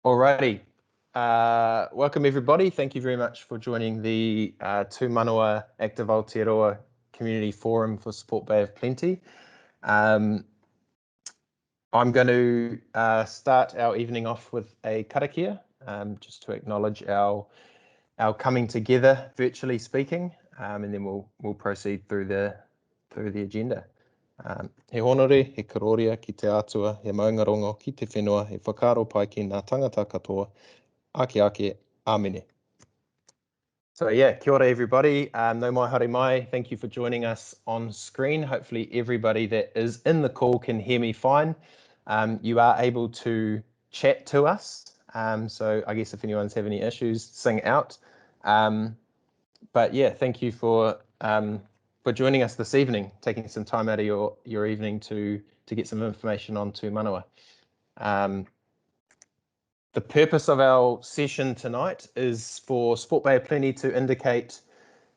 Alrighty, welcome everybody. Thank you very much for joining the Tū Manawa Active Aoteraoa Community Forum for Sport Bay of Plenty. I'm going to start our evening off with a karakia, just to acknowledge our coming together, virtually speaking, and then we'll proceed through the agenda. He honore, he karoria ki te atua, he maungarongo ki te whenua, he whakaro pai ki ngā tangata katoa, ake, amene. So yeah, kia ora everybody, no mai haere mai, thank you for joining us on screen. Hopefully everybody that is in the call can hear me fine. You are able to chat to us, so I guess if anyone's have any issues, sing out. But yeah, thank you for joining us this evening, taking some time out of your evening to get some information on Tū Manawa. The purpose of our session tonight is for Sport Bay of Plenty to indicate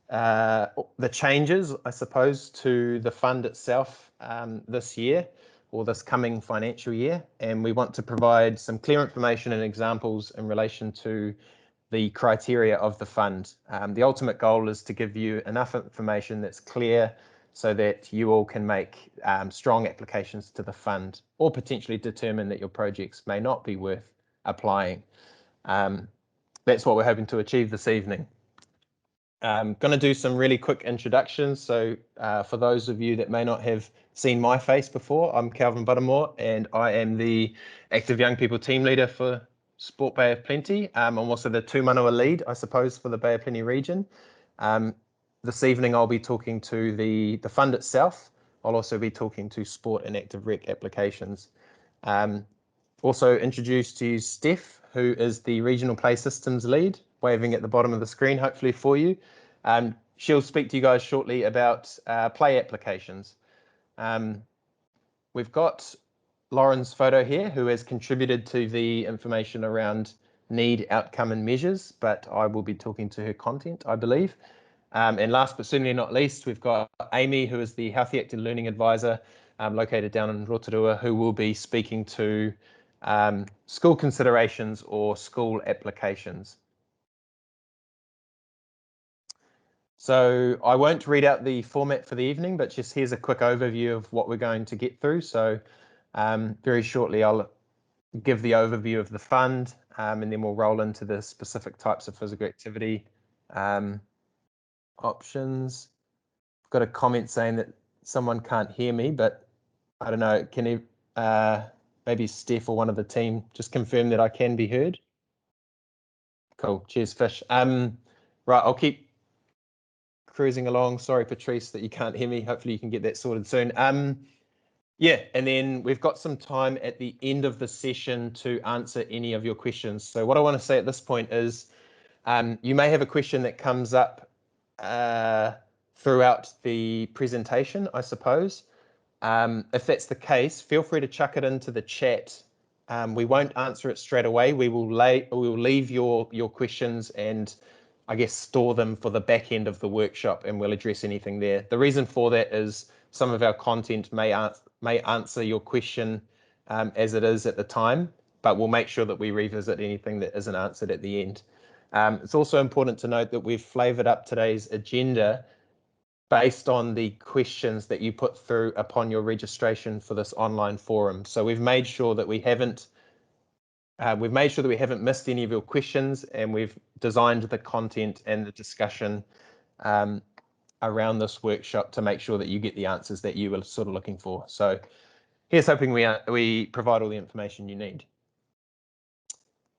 the changes, I suppose, to the fund itself this year or this coming financial year, and we want to provide some clear information and examples in relation to the criteria of the fund. The ultimate goal is to give you enough information that's clear so that you all can make strong applications to the fund or potentially determine that your projects may not be worth applying. That's what we're hoping to achieve this evening. I'm going to do some really quick introductions. So for those of you that may not have seen my face before, I'm Calvin Buttermore and I am the Active Young People Team Leader for Sport Bay of Plenty. I'm also the Tū Manawa lead, I suppose, for the Bay of Plenty region. This evening I'll be talking to the fund itself. I'll also be talking to sport and active rec applications. Also introduce to you Steph, who is the Regional Play Systems lead, waving at the bottom of the screen, hopefully for you. She'll speak to you guys shortly about play applications. We've got Lauren's photo here, who has contributed to the information around need, outcome and measures, but I will be talking to her content, I believe. And last but certainly not least, we've got Amy, who is the Healthy Active Learning Advisor located down in Rotorua, who will be speaking to school considerations or school applications. So I won't read out the format for the evening, but just here's a quick overview of what we're going to get through. So very shortly, I'll give the overview of the fund, and then we'll roll into the specific types of physical activity options. I've got a comment saying that someone can't hear me, but I don't know, can you, maybe Steph or one of the team just confirm that I can be heard? Cool, cheers Fish. Right, I'll keep cruising along. Sorry, Patrice, that you can't hear me. Hopefully you can get that sorted soon. Yeah, and then we've got some time at the end of the session to answer any of your questions. So what I want to say at this point is you may have a question that comes up throughout the presentation, I suppose. If that's the case, feel free to chuck it into the chat. We won't answer it straight away. We will leave your questions and I guess store them for the back end of the workshop, and we'll address anything there. The reason for that is some of our content may answer your question as it is at the time, but we'll make sure that we revisit anything that isn't answered at the end. It's also important to note that we've flavoured up today's agenda based on the questions that you put through upon your registration for this online forum. So we've made sure that we haven't missed any of your questions, and we've designed the content and the discussion around this workshop to make sure that you get the answers that you were sort of looking for. So here's hoping we provide all the information you need.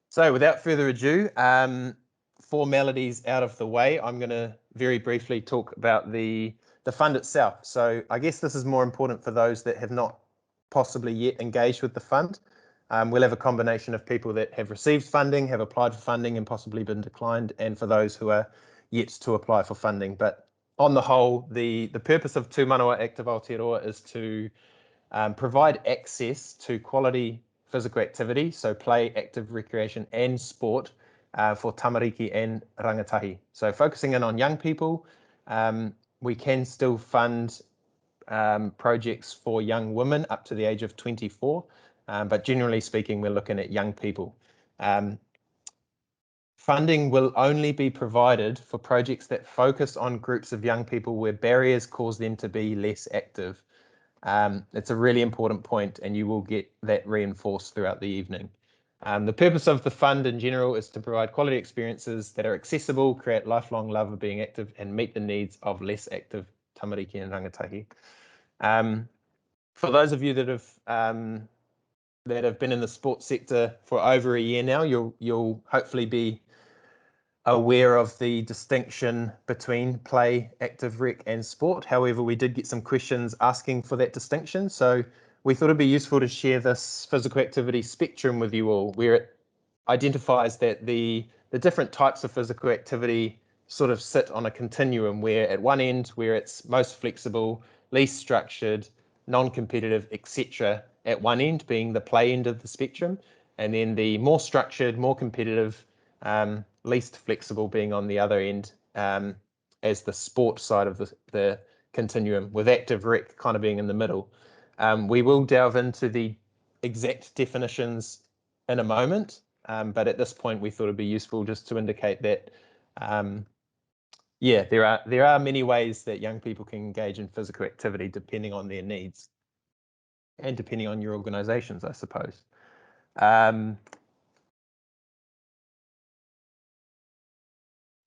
So without further ado, formalities out of the way, I'm going to very briefly talk about the fund itself. So I guess this is more important for those that have not possibly yet engaged with the fund. We'll have a combination of people that have received funding, have applied for funding and possibly been declined, and for those who are yet to apply for funding. But on the whole, the purpose of Tū Manawa Active Aoteraoa is to provide access to quality physical activity, so play, active recreation and sport for tamariki and rangatahi. So focusing in on young people, we can still fund projects for young women up to the age of 24. But generally speaking, we're looking at young people. Funding will only be provided for projects that focus on groups of young people where barriers cause them to be less active. It's a really important point, and you will get that reinforced throughout the evening. The purpose of the fund in general is to provide quality experiences that are accessible, create lifelong love of being active, and meet the needs of less active tamariki and rangatahi. For those of you that have been in the sports sector for over a year now, you'll hopefully be aware of the distinction between play, active rec and sport. However, we did get some questions asking for that distinction. So we thought it'd be useful to share this physical activity spectrum with you all, where it identifies that the different types of physical activity sort of sit on a continuum, where at one end, where it's most flexible, least structured, non-competitive, etc., at one end being the play end of the spectrum, and then the more structured, more competitive, least flexible being on the other end, as the sport side of the continuum, with active rec kind of being in the middle. We will delve into the exact definitions in a moment, but at this point we thought it'd be useful just to indicate that yeah, there are many ways that young people can engage in physical activity depending on their needs and depending on your organizations, I suppose.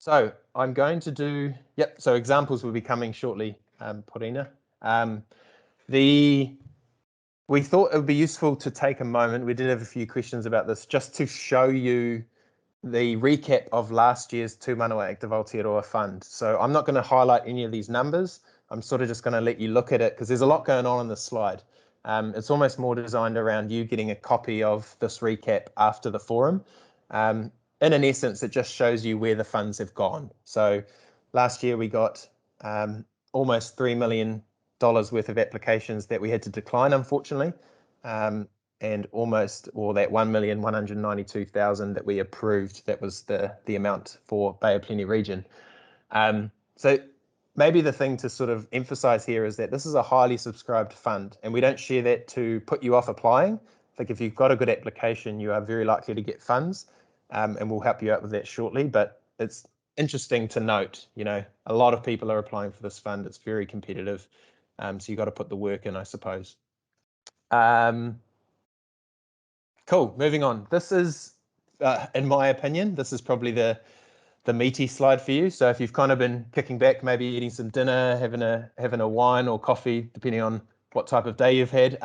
So I'm going to do, so examples will be coming shortly, Porina. We thought it would be useful to take a moment, we did have a few questions about this, just to show you the recap of last year's Tū Manawa Active Aoteraoa fund. So I'm not going to highlight any of these numbers. I'm sort of just going to let you look at it because there's a lot going on this slide. It's almost more designed around you getting a copy of this recap after the forum. In an essence, it just shows you where the funds have gone. So last year we got almost $3 million worth of applications that we had to decline, unfortunately. And almost, or that 1,192,000 that we approved, that was the amount for Bay of Plenty region. So maybe the thing to sort of emphasize here is that this is a highly subscribed fund, and we don't share that to put you off applying. Like if you've got a good application, you are very likely to get funds, and we'll help you out with that shortly. But it's interesting to note, you know, a lot of people are applying for this fund. It's very competitive. So you've got to put the work in, I suppose. Cool, moving on. This is, in my opinion, this is probably the meaty slide for you. So if you've kind of been kicking back, maybe eating some dinner, having a wine or coffee, depending on what type of day you've had,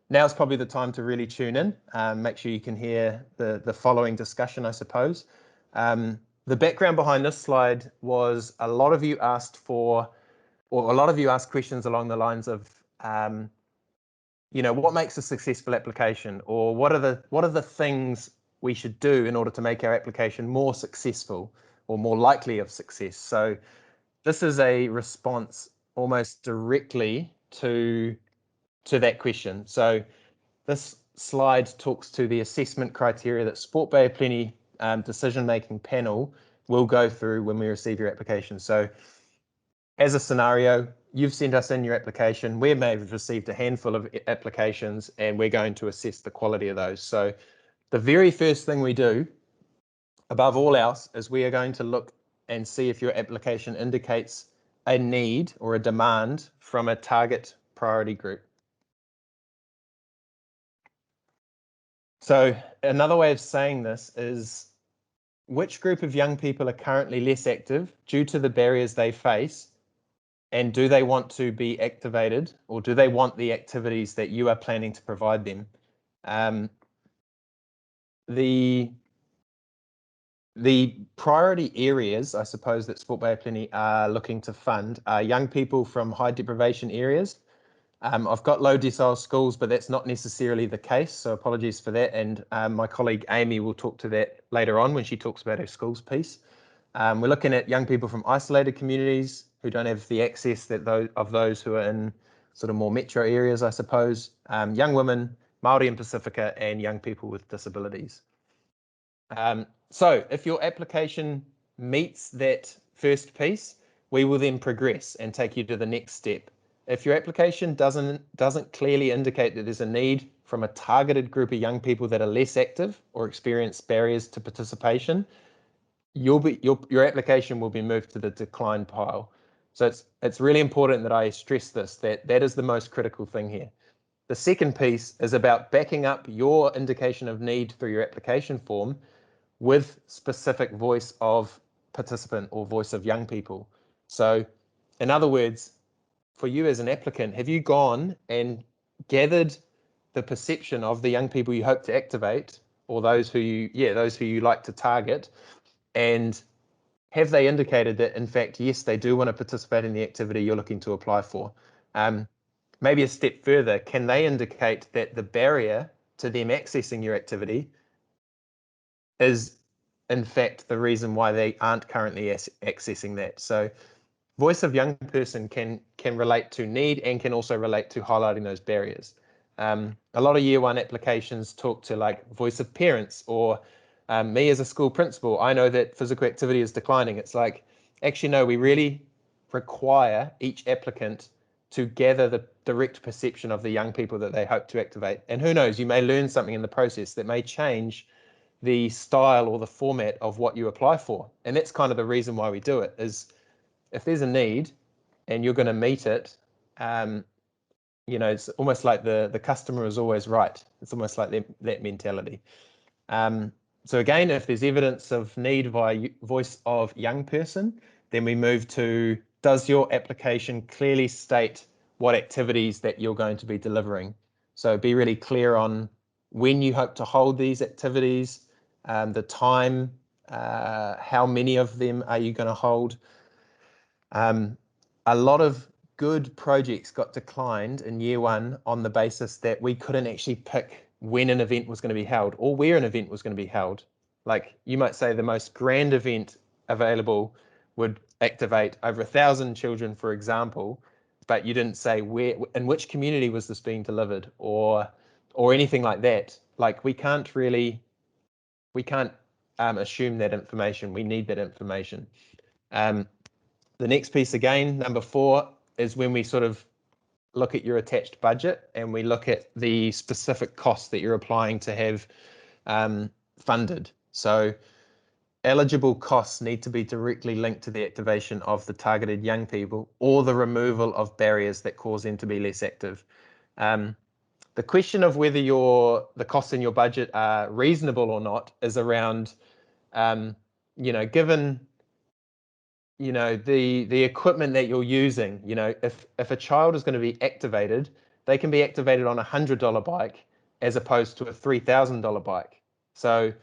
now's probably the time to really tune in. Make sure you can hear the following discussion, I suppose. The background behind this slide was a lot of you asked questions along the lines of, you know, what makes a successful application, or what are the things we should do in order to make our application more successful or more likely of success. So this is a response almost directly to that question. So this slide talks to the assessment criteria that Sport Bay of Plenty decision-making panel will go through when we receive your application. So as a scenario, you've sent us in your application. We may have received a handful of applications, and we're going to assess the quality of those. So the very first thing we do, above all else, is we are going to look and see if your application indicates a need or a demand from a target priority group. So another way of saying this is, which group of young people are currently less active due to the barriers they face, and do they want to be activated, or do they want the activities that you are planning to provide them? The priority areas, I suppose, that Sport Bay of Plenty are looking to fund are young people from high deprivation areas. I've got low decile schools, but that's not necessarily the case, so apologies for that. And my colleague Amy will talk to that later on when she talks about her schools piece. We're looking at young people from isolated communities who don't have the access that those who are in sort of more metro areas, I suppose. Young women, Māori and Pacifica, and young people with disabilities. So if your application meets that first piece, we will then progress and take you to the next step. If your application doesn't clearly indicate that there's a need from a targeted group of young people that are less active or experience barriers to participation, your application will be moved to the decline pile. So it's really important that I stress this, that is the most critical thing here. The second piece is about backing up your indication of need through your application form with specific voice of participant or voice of young people. So in other words, for you as an applicant, have you gone and gathered the perception of the young people you hope to activate, or those who you like to target, and have they indicated that in fact, yes, they do want to participate in the activity you're looking to apply for? Maybe a step further, can they indicate that the barrier to them accessing your activity is in fact the reason why they aren't currently accessing that? So voice of young person can relate to need and can also relate to highlighting those barriers. A lot of year one applications talk to like voice of parents, or me as a school principal, I know that physical activity is declining. It's like, actually, no, we really require each applicant to gather the direct perception of the young people that they hope to activate. And who knows, you may learn something in the process that may change the style or the format of what you apply for. And that's kind of the reason why we do it, is if there's a need and you're going to meet it, it's almost like the customer is always right. It's almost like that mentality. So again, if there's evidence of need via voice of young person, then we move to, does your application clearly state what activities that you're going to be delivering? So be really clear on when you hope to hold these activities, the time, how many of them are you going to hold? A lot of good projects got declined in year one on the basis that we couldn't actually pick when an event was going to be held or where an event was going to be held. Like you might say the most grand event available would activate over 1,000 children, for example, but you didn't say where, in which community was this being delivered, or anything like that. Like we can't assume that information. We need that information. The next piece, again, number 4, is when we sort of look at your attached budget and we look at the specific costs that you're applying to have funded. So eligible costs need to be directly linked to the activation of the targeted young people or the removal of barriers that cause them to be less active. The question of whether the costs in your budget are reasonable or not is around, given the equipment that you're using. If a child is going to be activated, they can be activated on a $100 bike as opposed to a $3,000 bike. So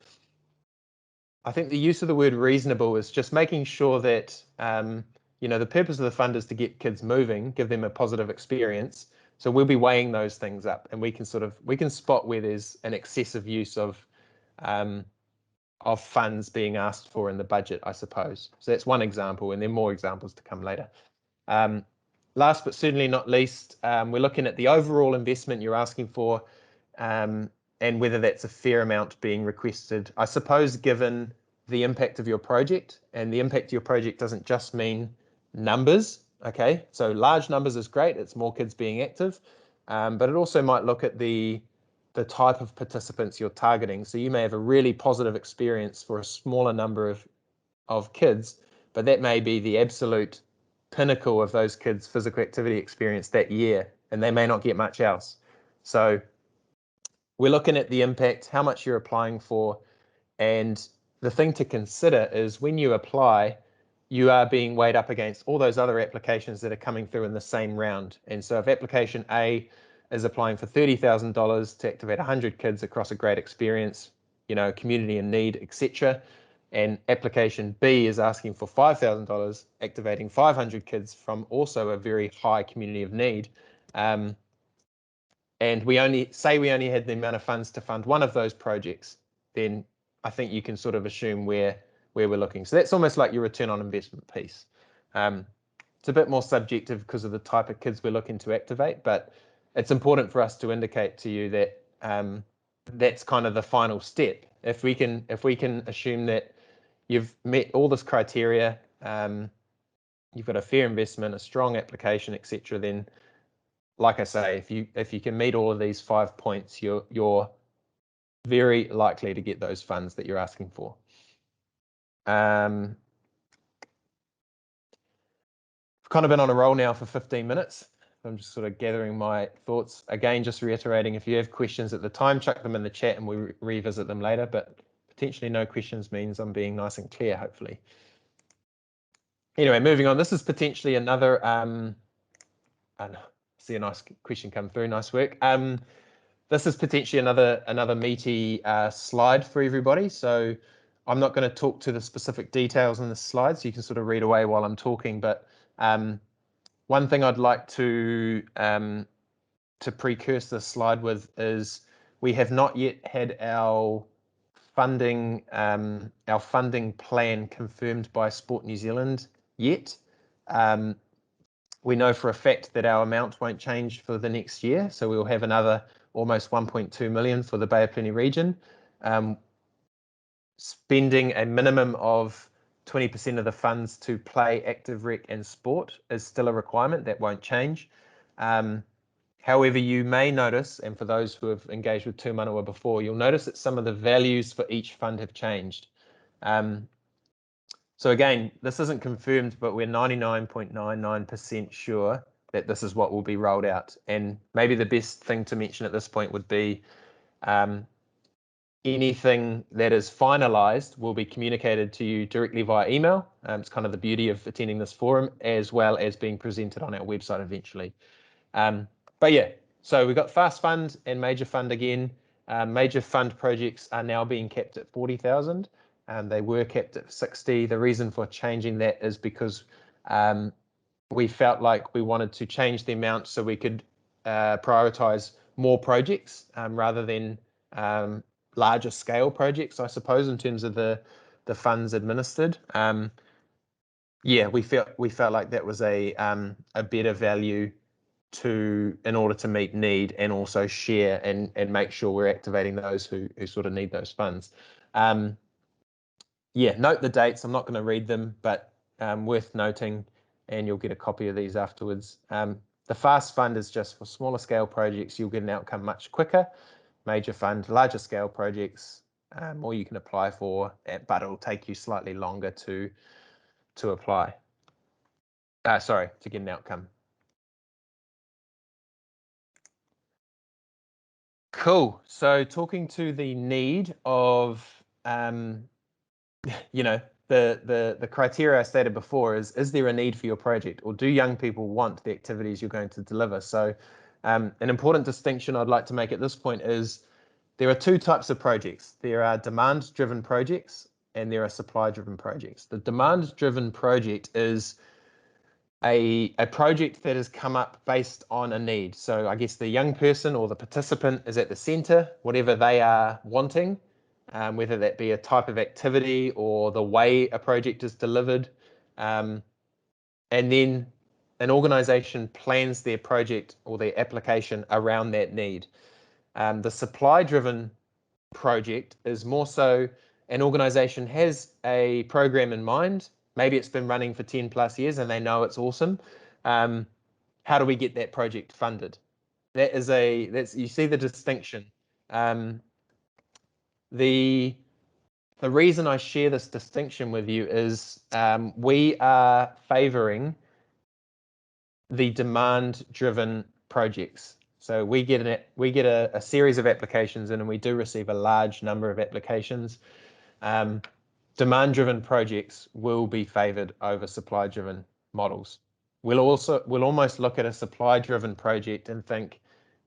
I think the use of the word reasonable is just making sure that the purpose of the fund is to get kids moving, give them a positive experience. So we'll be weighing those things up, and we can spot where there's an excessive use of funds being asked for in the budget, I suppose. So that's one example, and there are more examples to come later. Last but certainly not least, we're looking at the overall investment you're asking for, and whether that's a fair amount being requested. I suppose given the impact of your project, and the impact of your project doesn't just mean numbers, okay? So large numbers is great, it's more kids being active, but it also might look at the type of participants you're targeting. So you may have a really positive experience for a smaller number of kids, but that may be the absolute pinnacle of those kids' physical activity experience that year, and they may not get much else. So we're looking at the impact, how much you're applying for, and the thing to consider is when you apply, you are being weighed up against all those other applications that are coming through in the same round. And so if application A is applying for $30,000 to activate 100 kids across a great experience, community in need, etc., and application B is asking for $5,000, activating 500 kids from also a very high community of need, and we only had the amount of funds to fund one of those projects, then I think you can sort of assume where we're looking. So that's almost like your return on investment piece. It's a bit more subjective because of the type of kids we're looking to activate, but it's important for us to indicate to you that that's kind of the final step. If we can assume that you've met all this criteria, you've got a fair investment, a strong application, etc., then like I say, if you can meet all of these 5 points, you're very likely to get those funds that you're asking for. I've kind of been on a roll now for 15 minutes. I'm just sort of gathering my thoughts. Again, just reiterating, if you have questions at the time, chuck them in the chat and we revisit them later, but potentially no questions means I'm being nice and clear, hopefully. Anyway, moving on, this is potentially another, I see a nice question come through, nice work. This is potentially another meaty slide for everybody. So I'm not going to talk to the specific details in the slide, so you can sort of read away while I'm talking, but one thing I'd like to precurse this slide with is we have not yet had our funding plan confirmed by Sport New Zealand yet. We know for a fact that our amount won't change for the next year, so we'll have another almost 1.2 million for the Bay of Plenty region. Spending a minimum of 20% of the funds to play, active rec and sport is still a requirement. That won't change. However, you may notice, and for those who have engaged with Tū Manawa before, you'll notice that some of the values for each fund have changed. So again, this isn't confirmed, but we're 99.99% sure that this is what will be rolled out. And maybe the best thing to mention at this point would be anything that is finalized will be communicated to you directly via email. It's kind of the beauty of attending this forum, as well as being presented on our website eventually. But yeah, so we've got Fast Fund and Major Fund again. Major Fund projects are now being kept at 40,000. They were kept at 60. The reason for changing that is because we felt like we wanted to change the amount so we could prioritize more projects rather than larger scale projects, I suppose, in terms of the funds administered. Yeah, we felt like that was a better value in order to meet need and also share and make sure we're activating those who sort of need those funds. Yeah, note the dates. I'm not going to read them, but worth noting, and you'll get a copy of these afterwards. The Fast Fund is just for smaller scale projects. You'll get an outcome much quicker. Major Fund, larger scale projects, more you can apply for, but it'll take you slightly longer to apply. Sorry, to get an outcome. Cool. So talking to the need of, you know, the criteria I stated before is there a need for your project, or do young people want the activities you're going to deliver? So an important distinction I'd like to make at this point is there are two types of projects. There are demand-driven projects and there are supply-driven projects. The demand-driven project is a project that has come up based on a need. So I guess the young person or the participant is at the center, whatever they are wanting, whether that be a type of activity or the way a project is delivered. And then an organization plans their project or their application around that need. The supply-driven project is more so an organization has a program in mind. Maybe it's been running for 10 plus years and they know it's awesome. How do we get that project funded? That's you see the distinction. The reason I share this distinction with you is we are favoring the demand-driven projects. So we get a series of applications in, and we do receive a large number of applications. Demand-driven projects will be favored over supply-driven models. We'll almost look at a supply-driven project and think,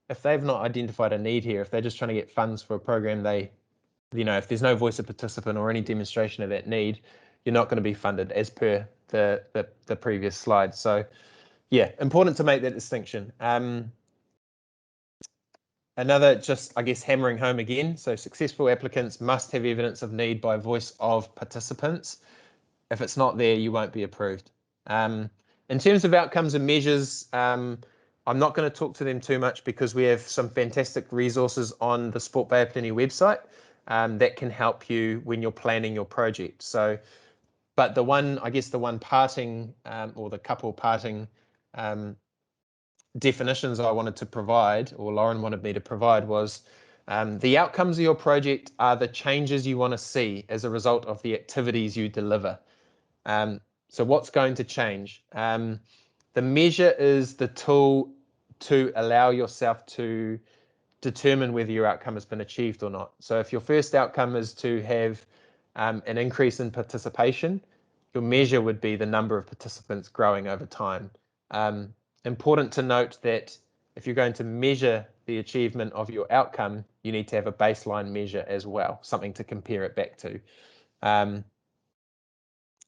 if they've not identified a need here, if they're just trying to get funds for a program, if there's no voice of participant or any demonstration of that need, you're not going to be funded as per the previous slide. So yeah, important to make that distinction. Another, just I guess hammering home again, so successful applicants must have evidence of need by voice of participants. If it's not there, you won't be approved. In terms of outcomes and measures, I'm not going to talk to them too much because we have some fantastic resources on the Sport Bay of Plenty website that can help you when you're planning your project. So, but the one parting or the couple parting definitions I wanted to provide, or Lauren wanted me to provide, was the outcomes of your project are the changes you want to see as a result of the activities you deliver. So what's going to change? The measure is the tool to allow yourself to determine whether your outcome has been achieved or not. So if your first outcome is to have an increase in participation, your measure would be the number of participants growing over time. Important to note that if you're going to measure the achievement of your outcome, you need to have a baseline measure as well, something to compare it back to.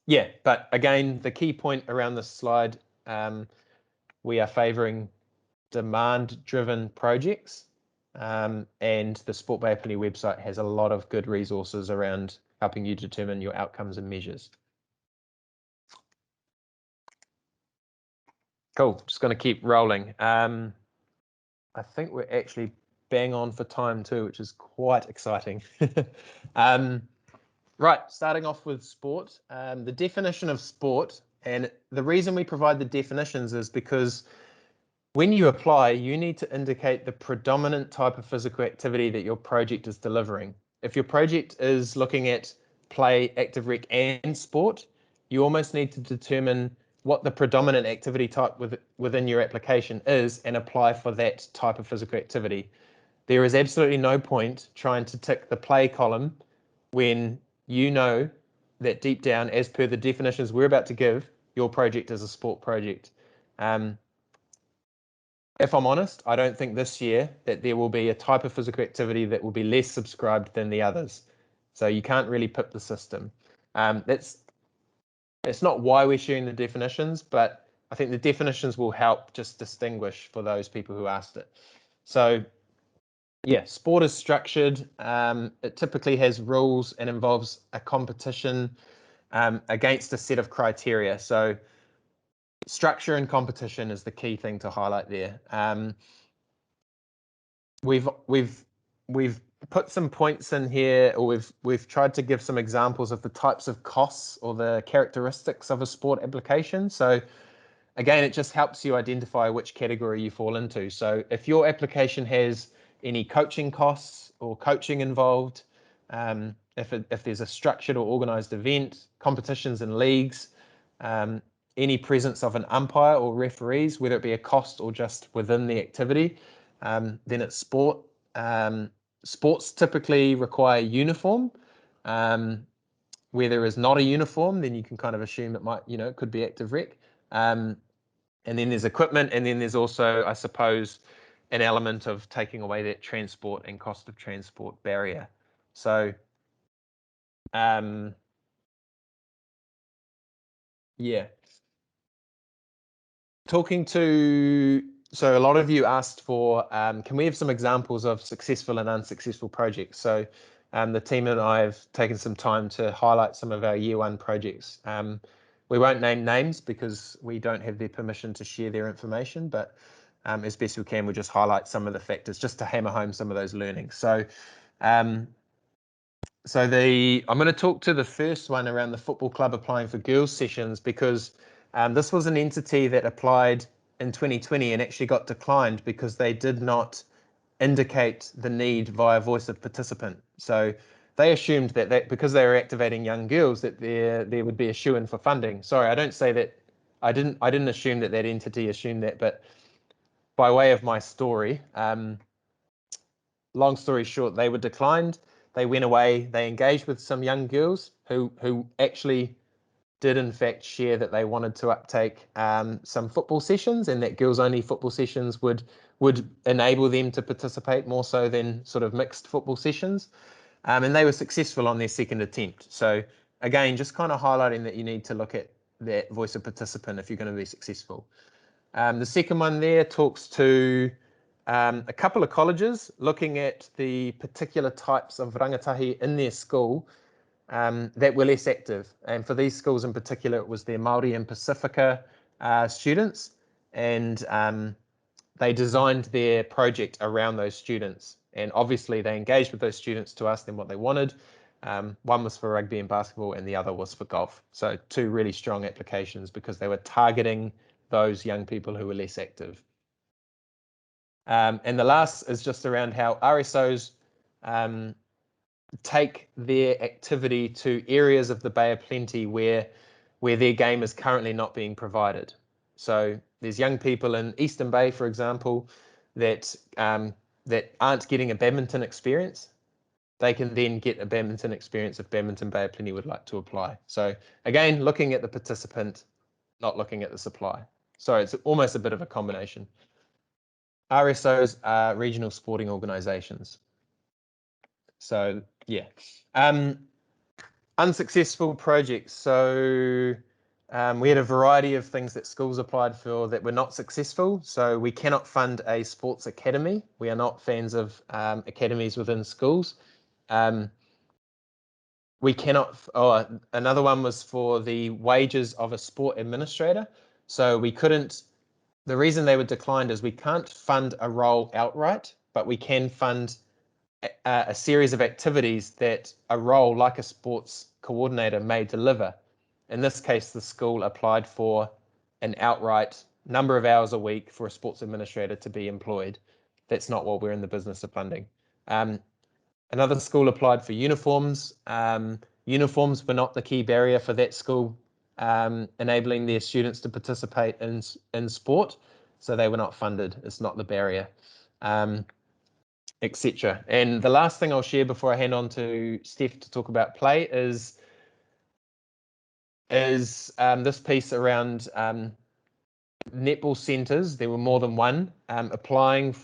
Yeah, but again, the key point around this slide, we are favouring demand-driven projects, and the Sport Bay Plenty website has a lot of good resources around helping you determine your outcomes and measures. Cool, just going to keep rolling. I think we're actually bang on for time too, which is quite exciting. Right, starting off with sport. The definition of sport, and the reason we provide the definitions is because when you apply, you need to indicate the predominant type of physical activity that your project is delivering. If your project is looking at play, active rec, and sport, you almost need to determine what the predominant activity type within your application is and apply for that type of physical activity. There is absolutely no point trying to tick the play column when you know that deep down, as per the definitions we're about to give, your project is a sport project. If I'm honest, I don't think this year that there will be a type of physical activity that will be less subscribed than the others. So you can't really pip the system. It's not why we're sharing the definitions, but I think the definitions will help just distinguish for those people who asked it. So yeah, sport is structured. It typically has rules and involves a competition against a set of criteria. So structure and competition is the key thing to highlight there. We've put some points in here, or we've tried to give some examples of the types of costs or the characteristics of a sport application. So again, it just helps you identify which category you fall into. So if your application has any coaching costs or coaching involved, if there's a structured or organized event, competitions and leagues, any presence of an umpire or referees, whether it be a cost or just within the activity, then it's sport. Sports typically require uniform. Where there is not a uniform, then you can kind of assume it might, it could be active rec. And then there's equipment, and then there's also, I suppose, an element of taking away that transport and cost of transport barrier. So, yeah. So a lot of you asked for, can we have some examples of successful and unsuccessful projects? So the team and I have taken some time to highlight some of our year one projects. We won't name names because we don't have their permission to share their information, but as best we can, we'll just highlight some of the factors just to hammer home some of those learnings. So I'm going to talk to the first one around the football club applying for girls sessions, because this was an entity that applied in 2020 and actually got declined because they did not indicate the need via voice of participant. So they assumed that because they were activating young girls that there would be a shoo-in for funding. Sorry, I don't say that. I didn't assume that entity assumed that, but by way of my story, long story short, they were declined. They went away. They engaged with some young girls who actually did in fact share that they wanted to uptake some football sessions, and that girls only football sessions would enable them to participate more so than sort of mixed football sessions. And they were successful on their second attempt. So again, just kind of highlighting that you need to look at that voice of participant if you're going to be successful. The second one there talks to a couple of colleges looking at the particular types of rangatahi in their school that were less active. And for these schools in particular, it was their Māori and Pacifica students. And they designed their project around those students. And obviously they engaged with those students to ask them what they wanted. One was for rugby and basketball, and the other was for golf. So two really strong applications because they were targeting those young people who were less active. And the last is just around how RSOs take their activity to areas of the Bay of Plenty where their game is currently not being provided. So there's young people in Eastern Bay, for example, that aren't getting a badminton experience. They can then get a badminton experience if Badminton Bay of Plenty would like to apply. So again, looking at the participant, not looking at the supply. So it's almost a bit of a combination. RSOs are regional sporting organisations. So yeah. Unsuccessful projects. So we had a variety of things that schools applied for that were not successful. So we cannot fund a sports academy. We are not fans of academies within schools. We cannot, another one was for the wages of a sport administrator. So we couldn't, the reason they were declined is we can't fund a role outright, but we can fund a series of activities that a role like a sports coordinator may deliver. In this case, the school applied for an outright number of hours a week for a sports administrator to be employed. That's not what we're in the business of funding. Another school applied for uniforms. Uniforms were not the key barrier for that school, enabling their students to participate in sport. So they were not funded. It's not the barrier, etc. And the last thing I'll share before I hand on to Steph to talk about play is this piece around netball centres. There were more than one applying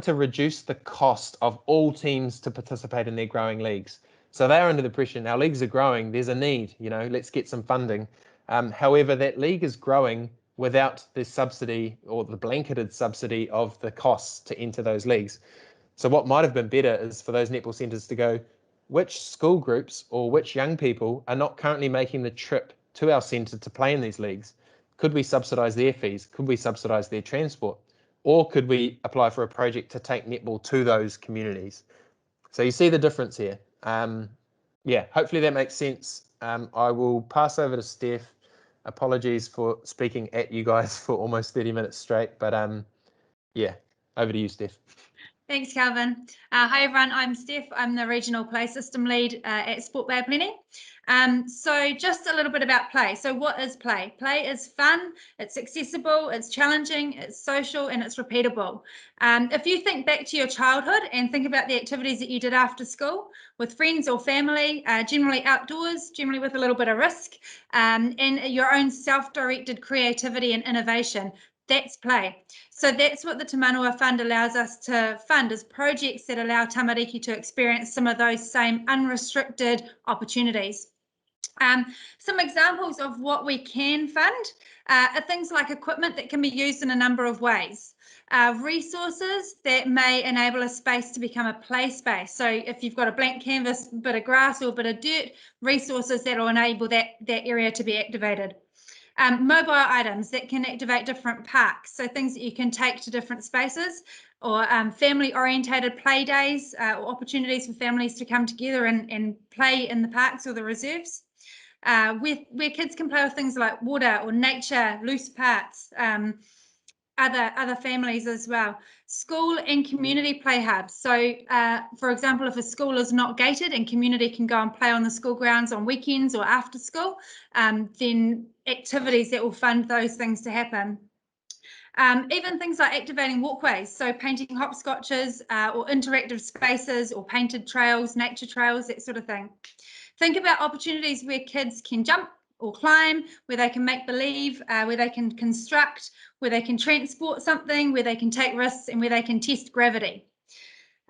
to reduce the cost of all teams to participate in their growing leagues. So they're under the pressure. Now leagues are growing. There's a need, let's get some funding. However, that league is growing without the subsidy or the blanketed subsidy of the costs to enter those leagues. So what might have been better is for those netball centres to go, which school groups or which young people are not currently making the trip to our centre to play in these leagues? Could we subsidise their fees? Could we subsidise their transport? Or could we apply for a project to take netball to those communities? So you see the difference here. Yeah, hopefully that makes sense. I will pass over to Steph. Apologies for speaking at you guys for almost 30 minutes straight, but yeah, over to you, Steph. Thanks, Calvin. Hi, everyone. I'm Steph. I'm the Regional Play System Lead at Sport Bay of Plenty. So just a little bit about play. So what is play? Play is fun, it's accessible, it's challenging, it's social, and it's repeatable. If you think back to your childhood and think about the activities that you did after school with friends or family, generally outdoors, generally with a little bit of risk, and your own self-directed creativity and innovation, that's play. So that's what the Tū Manawa Fund allows us to fund, is projects that allow tamariki to experience some of those same unrestricted opportunities. Some examples of what we can fund are things like equipment that can be used in a number of ways. Resources that may enable a space to become a play space. So if you've got a blank canvas, bit of grass or a bit of dirt, resources that will enable that area to be activated. Mobile items that can activate different parks, so things that you can take to different spaces, or family-orientated play days or opportunities for families to come together and play in the parks or the reserves, where kids can play with things like water or nature, loose parts, other families as well. School and community play hubs. So, for example, if a school is not gated and community can go and play on the school grounds on weekends or after school, then activities that will fund those things to happen. Even things like activating walkways, so painting hopscotches or interactive spaces or painted trails, nature trails, that sort of thing. Think about opportunities where kids can jump or climb, where they can make believe, where they can construct, where they can transport something, where they can take risks, and where they can test gravity.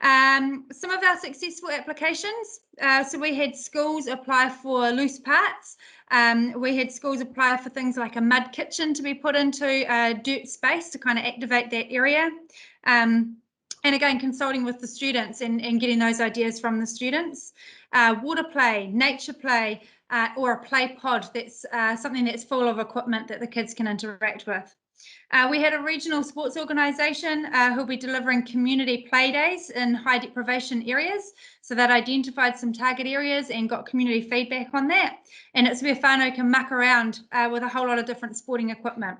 Some of our successful applications, so we had schools apply for loose parts. We had schools apply for things like a mud kitchen to be put into a dirt space to kind of activate that area. And again, consulting with the students and getting those ideas from the students. Water play, nature play, or a play pod that's something that's full of equipment that the kids can interact with. We had a regional sports organisation who'll be delivering community play days in high deprivation areas. So that identified some target areas and got community feedback on that. And it's where whānau can muck around with a whole lot of different sporting equipment.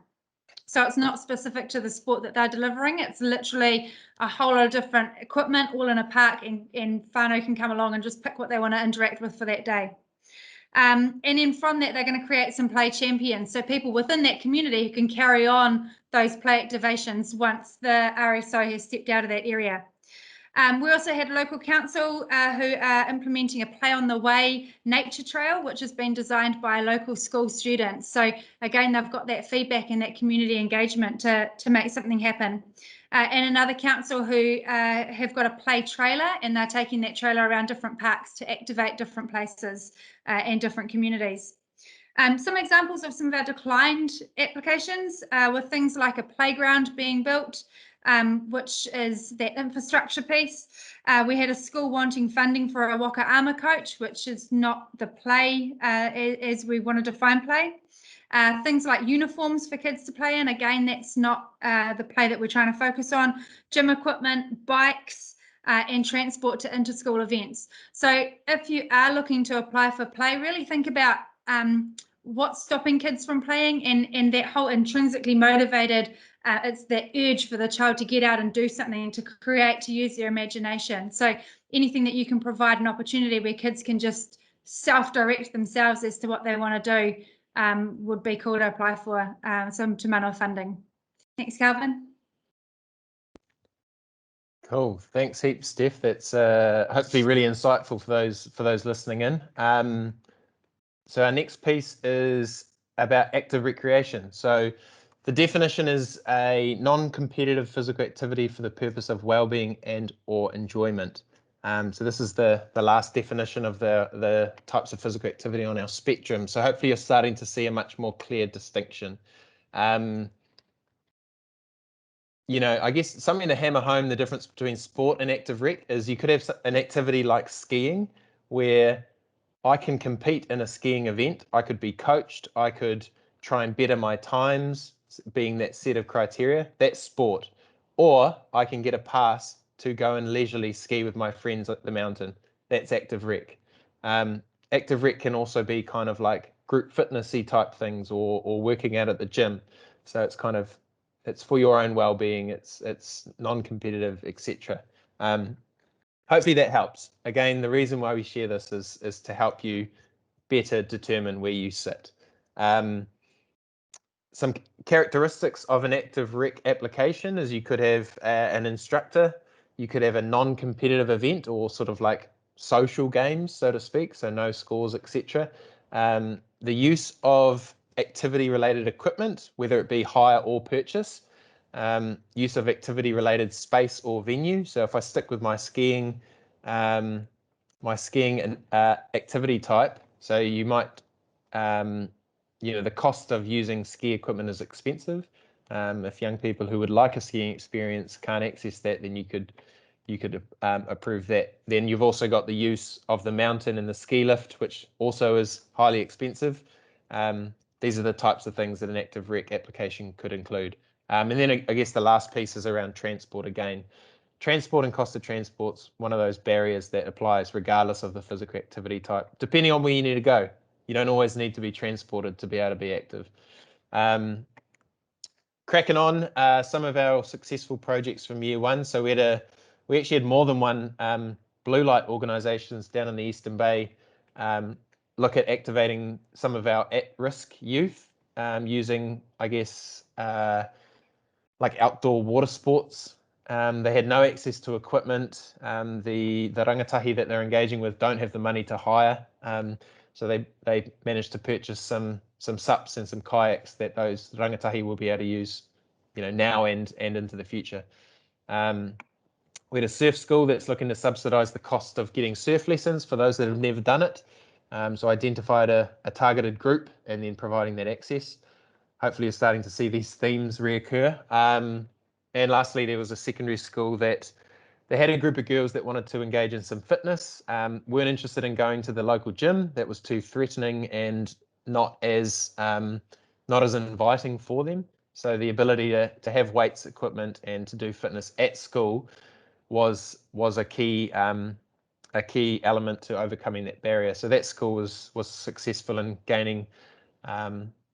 So it's not specific to the sport that they're delivering. It's literally a whole lot of different equipment all in a park, and whānau can come along and just pick what they want to interact with for that day. And then from that, they're going to create some play champions. So people within that community who can carry on those play activations once the RSO has stepped out of that area. We also had local council who are implementing a Play on the Way nature trail, which has been designed by local school students. So again, they've got that feedback and that community engagement to make something happen. And another council who have got a play trailer, and they're taking that trailer around different parks to activate different places and different communities. Some examples of some of our declined applications were things like a playground being built, which is that infrastructure piece. We had a school wanting funding for a waka armour coach, which is not the play as we want to define play. Things like uniforms for kids to play in, again, that's not the play that we're trying to focus on. Gym equipment, bikes, and transport to inter-school events. So if you are looking to apply for play, really think about what's stopping kids from playing, and that whole intrinsically motivated, it's that urge for the child to get out and do something, to create, to use their imagination. So anything that you can provide an opportunity where kids can just self-direct themselves as to what they want to do would be cool to apply for some Tū Manawa funding. Thanks, Calvin. Cool, thanks heaps, Steph. That's hopefully really insightful for those listening in. So our next piece is about active recreation. So the definition is a non-competitive physical activity for the purpose of well-being and or enjoyment. So this is the last definition of the types of physical activity on our spectrum. So hopefully you're starting to see a much more clear distinction. You know, I guess something to hammer home the difference between sport and active rec is you could have an activity like skiing where I can compete in a skiing event. I could be coached. I could try and better my times, being that set of criteria. That's sport. Or I can get a pass to go and leisurely ski with my friends at the mountain. That's active rec. Active rec can also be kind of like group fitnessy type things, or working out at the gym. So it's kind of, it's for your own well-being. It's non-competitive, etc. Hopefully that helps. Again, the reason why we share this is to help you better determine where you sit. Some characteristics of an active rec application is you could have an instructor, you could have a non-competitive event or sort of like social games, so to speak, so no scores, etc. The use of activity-related equipment, whether it be hire or purchase. Use of activity-related space or venue. So if I stick with my skiing activity type, so you might, you know, the cost of using ski equipment is expensive. If young people who would like a skiing experience can't access that, then you could approve that. Then you've also got the use of the mountain and the ski lift, which also is highly expensive. These are the types of things that an active rec application could include. And then I guess the last piece is around transport again. Transport and cost of transport's one of those barriers that applies regardless of the physical activity type, depending on where you need to go. You don't always need to be transported to be able to be active. Cracking on, some of our successful projects from year one. So we actually had more than one blue light organisations down in the Eastern Bay look at activating some of our at-risk youth using, I guess, like outdoor water sports. They had no access to equipment. The rangatahi that they're engaging with don't have the money to hire. So they managed to purchase some SUPs and some kayaks that those rangatahi will be able to use, you know, now and into the future. We had a surf school that's looking to subsidise the cost of getting surf lessons for those that have never done it. So identified a targeted group and then providing that access. Hopefully you're starting to see these themes reoccur. And lastly, there was a secondary school that they had a group of girls that wanted to engage in some fitness, weren't interested in going to the local gym. That was too threatening and not as inviting for them. So the ability to have weights, equipment, and to do fitness at school was a key element to overcoming that barrier. So that school was successful in gaining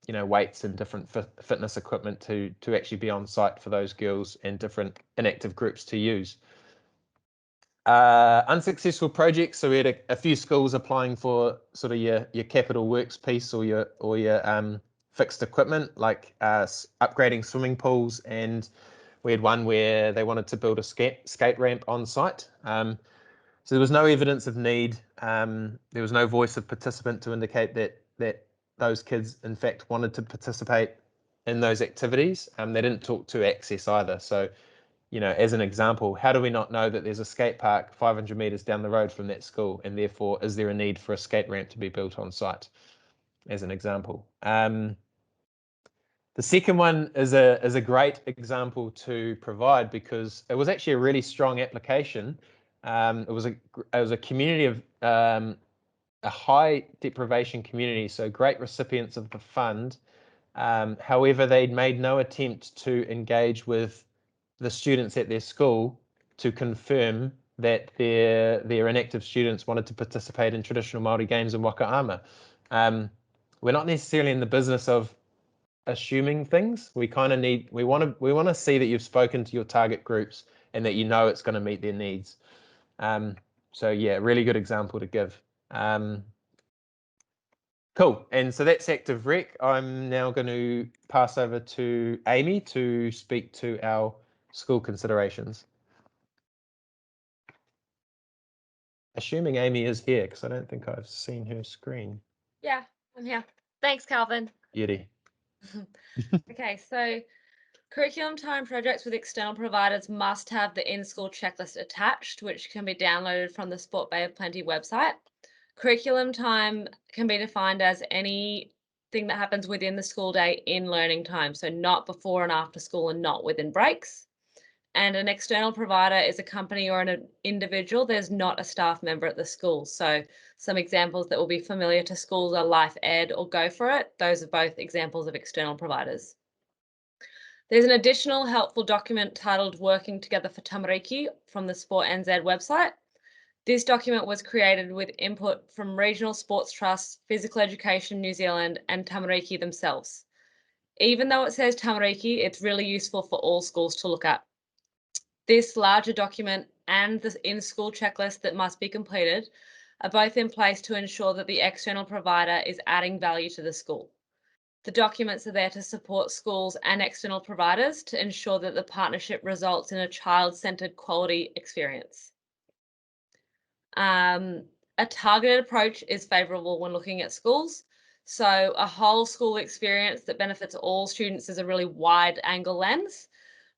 weights and different fitness equipment to actually be on site for those girls and different inactive groups to use. Unsuccessful projects. So we had a few schools applying for sort of your capital works piece or your fixed equipment, like upgrading swimming pools, and we had one where they wanted to build a skate ramp on site. So there was no evidence of need. There was no voice of participant to indicate that those kids in fact wanted to participate in those activities. They didn't talk to access either. So, as an example, how do we not know that there's a skate park 500 meters down the road from that school, and therefore is there a need for a skate ramp to be built on site, as an example? The second one is a great example to provide because it was actually a really strong application. It was a community of a high deprivation community, so great recipients of the fund. However, they'd made no attempt to engage with the students at their school to confirm that their inactive students wanted to participate in traditional Māori games in Wakaama. We're not necessarily in the business of assuming things. We want to see that you've spoken to your target groups and that it's going to meet their needs. So yeah, really good example to give. Cool. And so that's Active Rec. I'm now going to pass over to Amy to speak to our school considerations. Assuming Amy is here, because I don't think I've seen her screen. Yeah, I'm here. Thanks, Calvin. Beauty. Okay, so curriculum time projects with external providers must have the in-school checklist attached, which can be downloaded from the Sport Bay of Plenty website. Curriculum time can be defined as anything that happens within the school day in learning time, so not before and after school and not within breaks. And an external provider is a company or an individual. There's not a staff member at the school. So some examples that will be familiar to schools are Life Ed or Go For It. Those are both examples of external providers. There's an additional helpful document titled Working Together for Tamariki from the Sport NZ website. This document was created with input from Regional Sports Trust, Physical Education New Zealand, and Tamariki themselves. Even though it says Tamariki, it's really useful for all schools to look at. This larger document and the in-school checklist that must be completed are both in place to ensure that the external provider is adding value to the school. The documents are there to support schools and external providers to ensure that the partnership results in a child-centered quality experience. A targeted approach is favourable when looking at schools. So a whole school experience that benefits all students is a really wide angle lens.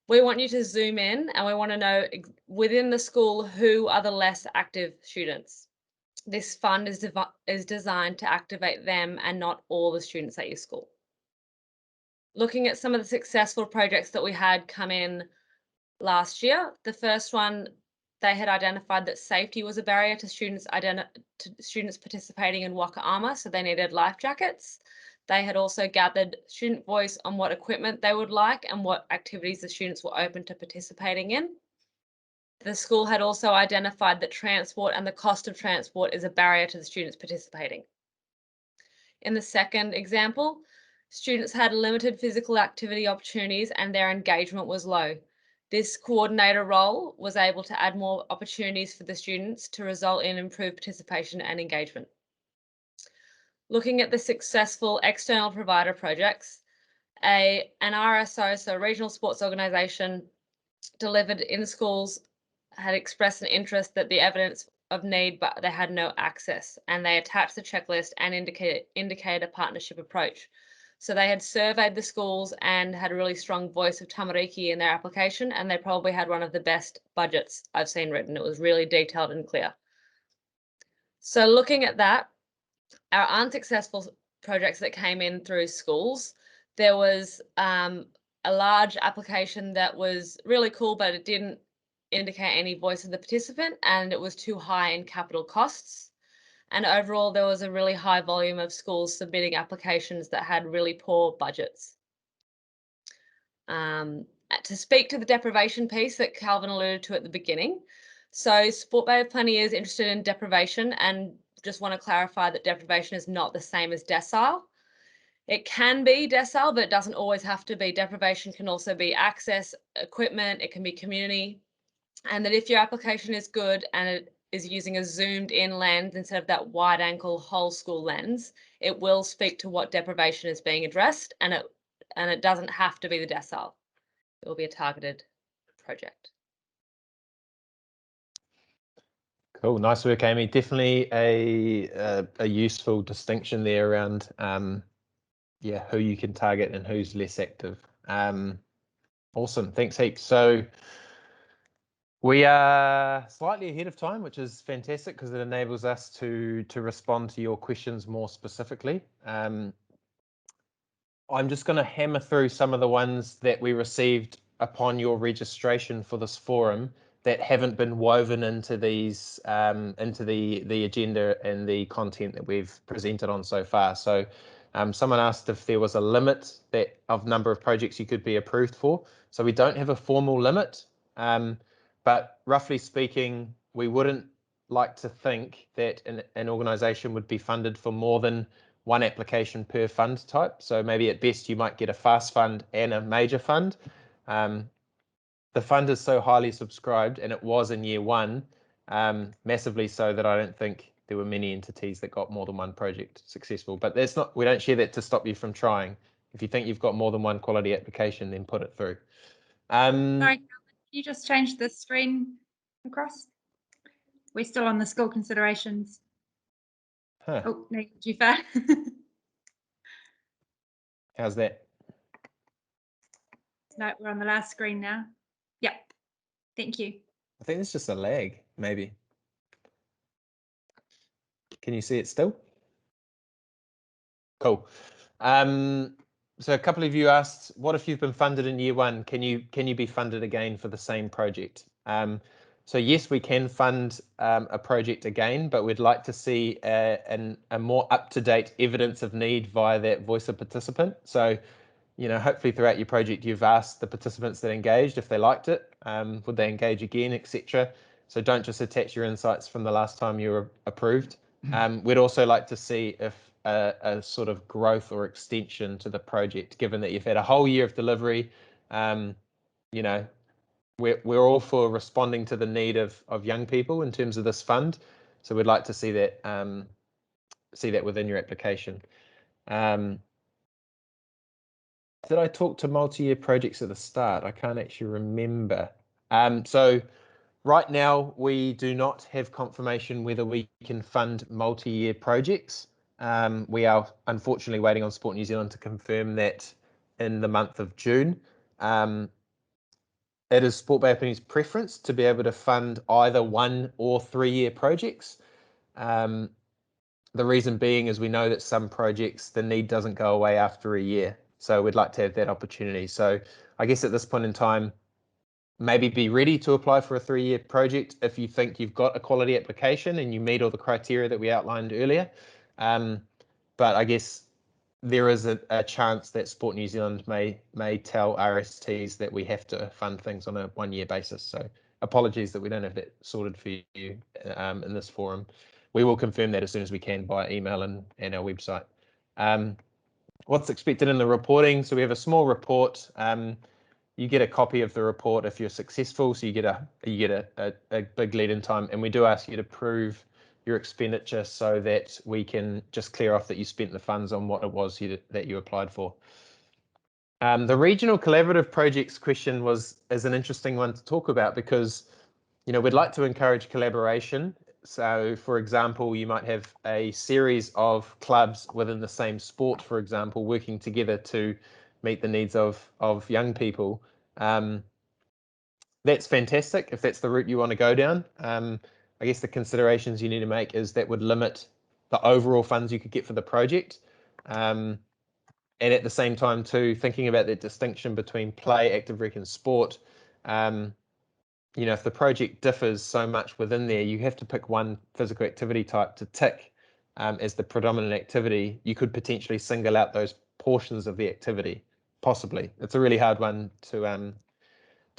We want you to zoom in and we want to know within the school who are the less active students. This fund is designed to activate them and not all the students at your school. Looking at some of the successful projects that we had come in last year, the first one, they had identified that safety was a barrier to students participating in Wakaama, so they needed life jackets. They had also gathered student voice on what equipment they would like and what activities the students were open to participating in. The school had also identified that transport and the cost of transport is a barrier to the students participating. In the second example, students had limited physical activity opportunities and their engagement was low. This coordinator role was able to add more opportunities for the students to result in improved participation and engagement. Looking at the successful external provider projects, an RSO, so a regional sports organisation, delivered in schools, had expressed an interest that the evidence of need, but they had no access, and they attached the checklist and indicated a partnership approach. So they had surveyed the schools and had a really strong voice of tamariki in their application, and they probably had one of the best budgets I've seen written. It was really detailed and clear. So looking at that, our unsuccessful projects that came in through schools, there was a large application that was really cool, but it didn't indicate any voice of the participant, and it was too high in capital costs. And overall, there was a really high volume of schools submitting applications that had really poor budgets. To speak to the deprivation piece that Calvin alluded to at the beginning, so Sport Bay of Plenty is interested in deprivation, and just want to clarify that deprivation is not the same as decile. It can be decile, but it doesn't always have to be. Deprivation can also be access, equipment, it can be community. And that if your application is good and it is using a zoomed in lens instead of that wide angle whole school lens, it will speak to what deprivation is being addressed, and it doesn't have to be the decile. It will be a targeted project. Cool, nice work, Amy. Definitely a useful distinction there around yeah, who you can target and who's less active. Awesome, thanks heaps. So we are slightly ahead of time, which is fantastic because it enables us to respond to your questions more specifically. I'm just going to hammer through some of the ones that we received upon your registration for this forum that haven't been woven into these into the agenda and the content that we've presented on so far. So someone asked if there was a limit of number of projects you could be approved for. So we don't have a formal limit, but roughly speaking, we wouldn't like to think that an organisation would be funded for more than one application per fund type. So maybe at best you might get a fast fund and a major fund. The fund is so highly subscribed, and it was in year one, massively so that I don't think there were many entities that got more than one project successful. But that's not, we don't share that to stop you from trying. If you think you've got more than one quality application, then put it through. Sorry, can you just change the screen across? We're still on the school considerations. Huh. Oh, no, too far. How's that? No, we're on the last screen now. Yep. Thank you. I think it's just a lag, maybe. Can you see it still? Cool. So a couple of you asked, what if you've been funded in year one? Can you be funded again for the same project? So yes, we can fund a project again, but we'd like to see a more up-to-date evidence of need via that voice of participant. So, you know, hopefully throughout your project, you've asked the participants that engaged if they liked it, would they engage again, etc. So don't just attach your insights from the last time you were approved. We'd also like to see if a sort of growth or extension to the project, given that you've had a whole year of delivery. You know, we're all for responding to the need of young people in terms of this fund. So we'd like to see that within your application. Did I talk to multi-year projects at the start? I can't actually remember. So right now, we do not have confirmation whether we can fund multi-year projects. We are unfortunately waiting on Sport New Zealand to confirm that in the month of June. It is Sport Bay Pleni's preference to be able to fund either 1 or 3 year projects. The reason being is we know that some projects, the need doesn't go away after a year. So we'd like to have that opportunity. So I guess at this point in time, maybe be ready to apply for a 3 year project if you think you've got a quality application and you meet all the criteria that we outlined earlier. But I guess there is a chance that Sport New Zealand may tell RSTs that we have to fund things on a 1 year basis. So apologies that we don't have that sorted for you in this forum. We will confirm that as soon as we can by email and our website. What's expected in the reporting? So we have a small report. You get a copy of the report if you're successful. So you get a big lead-in time, and we do ask you to prove your expenditure so that we can just clear off that you spent the funds on what it was that you applied for. The regional collaborative projects question is an interesting one to talk about because, you know, we'd like to encourage collaboration. So, for example, you might have a series of clubs within the same sport, for example, working together to meet the needs of young people. That's fantastic if that's the route you want to go down. I guess the considerations you need to make is that would limit the overall funds you could get for the project. And at the same time, too, thinking about that distinction between play, active rec, and sport. You know, if the project differs so much within there, you have to pick one physical activity type to tick as the predominant activity. You could potentially single out those portions of the activity, possibly. It's a really hard one to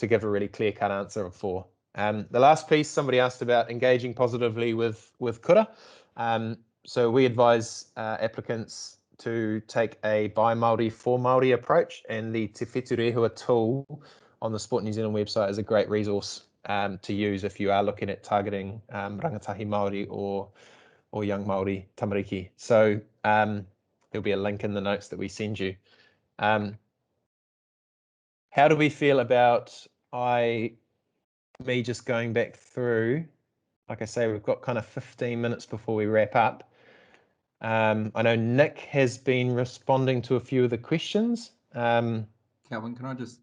give a really clear-cut answer for. The last piece, somebody asked about engaging positively with kura. So we advise applicants to take a by Māori for Māori approach, and the Te Whetū Rehua tool on the Sport New Zealand website is a great resource to use if you are looking at targeting rangatahi Māori or young Māori tamariki. So there'll be a link in the notes that we send you. How do we feel about me just going back through? Like I say, we've got kind of 15 minutes before we wrap up. I know Nick has been responding to a few of the questions. Calvin, can I just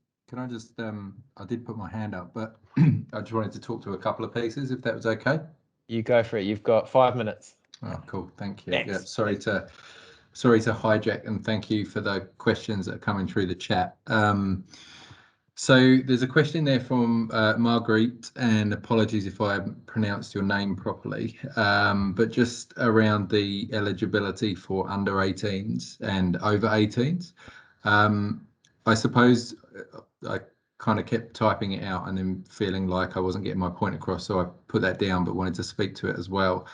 I did put my hand up, but I just wanted to talk to a couple of pieces, if that was okay. You go for it. You've got 5 minutes. Oh, cool. Thank you. Thanks. Yeah, sorry to hijack, and thank you for the questions that are coming through the chat. So there's a question there from Marguerite, and apologies if I haven't pronounced your name properly, but just around the eligibility for under 18s and over 18s. I suppose I kind of kept typing it out and then feeling like I wasn't getting my point across, so I put that down, but wanted to speak to it as well.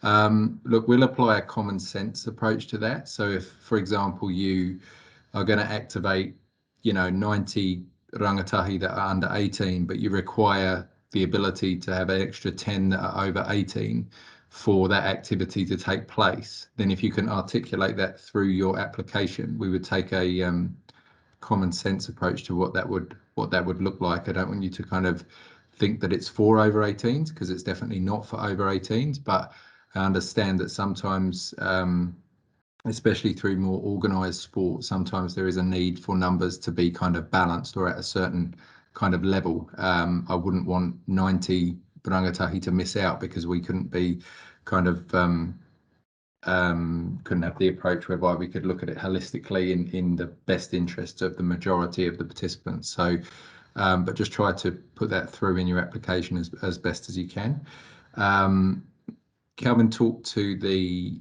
Look, we'll apply a common sense approach to that. So if, for example, you are going to activate, 90 rangatahi that are under 18, but you require the ability to have an extra 10 that are over 18 for that activity to take place, then if you can articulate that through your application, we would take a common sense approach to what that would look like. I don't want you to kind of think that it's for over 18s, because it's definitely not for over 18s, but I understand that sometimes especially through more organised sport, sometimes there is a need for numbers to be kind of balanced or at a certain kind of level. I wouldn't want 90 rangatahi to miss out because we couldn't be kind of couldn't have the approach whereby we could look at it holistically in the best interest of the majority of the participants. So but just try to put that through in your application as best as you can. Calvin talked to the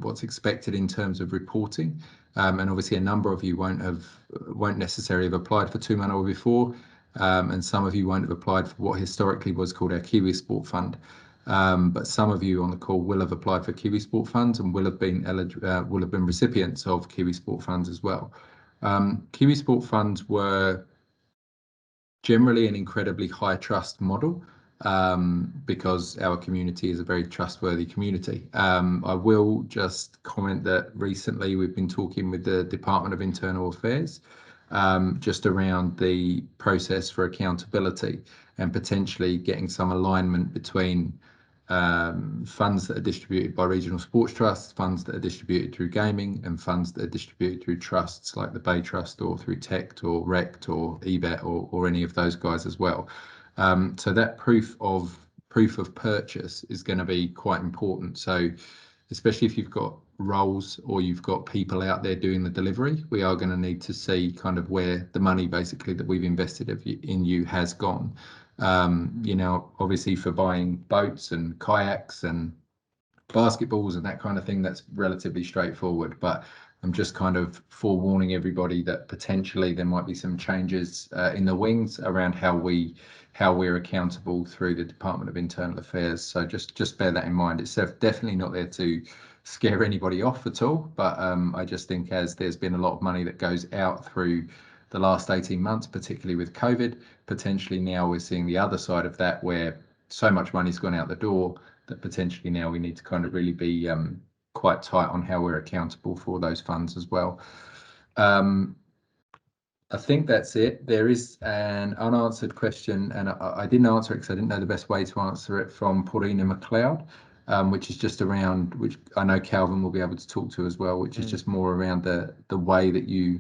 what's expected in terms of reporting, and obviously a number of you won't necessarily have applied for Tū Manawa before, and some of you won't have applied for what historically was called our Kiwi Sport Fund, but some of you on the call will have applied for Kiwi Sport Funds and will have been recipients of Kiwi Sport Funds as well. Kiwi Sport Funds were generally an incredibly high trust model, because our community is a very trustworthy community. I will just comment that recently we've been talking with the Department of Internal Affairs just around the process for accountability and potentially getting some alignment between funds that are distributed by regional sports trusts, funds that are distributed through gaming, and funds that are distributed through trusts like the Bay Trust or through TECT or RECT or EBET or any of those guys as well. So that proof of purchase is going to be quite important. So especially if you've got roles or you've got people out there doing the delivery, we are going to need to see kind of where the money basically that we've invested in you has gone. Obviously for buying boats and kayaks and basketballs and that kind of thing, that's relatively straightforward, but I'm just kind of forewarning everybody that potentially there might be some changes in the wings around how we're accountable through the Department of Internal Affairs. So just bear that in mind. It's definitely not there to scare anybody off at all, but I just think as there's been a lot of money that goes out through the last 18 months, particularly with COVID, potentially now we're seeing the other side of that where so much money's gone out the door that potentially now we need to kind of really be quite tight on how we're accountable for those funds as well. I think that's it. There is an unanswered question, and I didn't answer it because I didn't know the best way to answer it, from Paulina McLeod, which is just around, which I know Calvin will be able to talk to as well, which is just more around the way that you